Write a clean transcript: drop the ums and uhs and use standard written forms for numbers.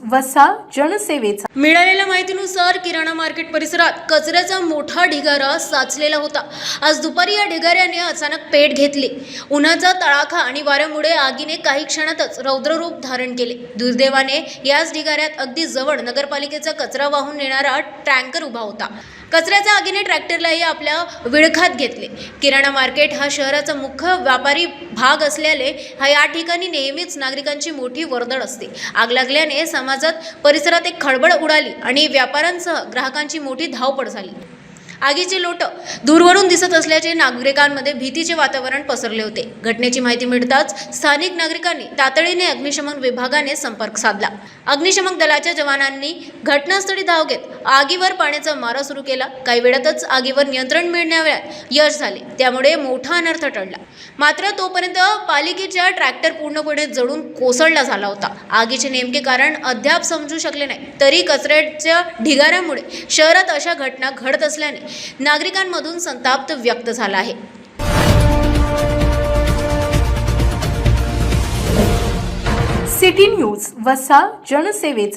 वसा जनसेवेचा। मिळालेल्या माहितीनुसार किराणा मार्केट परिसरात कचऱ्याचा मोठा ढिगारा साचलेला होता। आज दुपारी या ढिगाऱ्याने अचानक पेट घेतली। उन्हाचा तडाखा आणि वाऱ्यामुळे आगीने काही क्षणातच रौद्ररूप धारण केले। दुर्दैवाने याच ढिगाऱ्यात अगदी जवळ नगरपालिकेचा कचरा वाहून नेणारा टँकर उभा होता। कचऱ्याच्या आगीने ट्रॅक्टरलाही आपल्या विळखात घेतले। किराणा मार्केट हा शहराचा मुख्य व्यापारी भाग असल्याने या ठिकाणी नेहमीच नागरिकांची मोठी वर्दळ असते। आग लागल्याने समाजात परिसरात एक खळबळ उडाली आणि व्यापाऱ्यांसह ग्राहकांची मोठी धावपळ झाली। आगीचे लोट दूरवरून दिसत असल्याचे नागरिकांमध्ये भीतीचे वातावरण पसरले होते। घटनेची माहिती मिळताच स्थानिक नागरिकांनी तातडीने अग्निशमन विभागाने संपर्क साधला। अग्निशमन दलाच्या जवानांनी घटनास्थळी धाव घेत आगीवर पाण्याचा मारा सुरू केला। काही वेळातच आगीवर नियंत्रण मिळवण्यात यश झाले, त्यामुळे मोठा अनर्थ टळला। मात्र तोपर्यंत पालिकेचा ट्रॅक्टर पूर्णपणे जळून कोसळला झाला होता। आगीचे नेमके कारण अद्याप समजू शकले नाही, तरी कचऱ्याच्या ढिगाऱ्यामुळे शहरात अशा घटना घडत असल्याने नागरिकांमधून संताप व्यक्त झाला आहे। सिटी न्यूज वसा जनसेवेचा।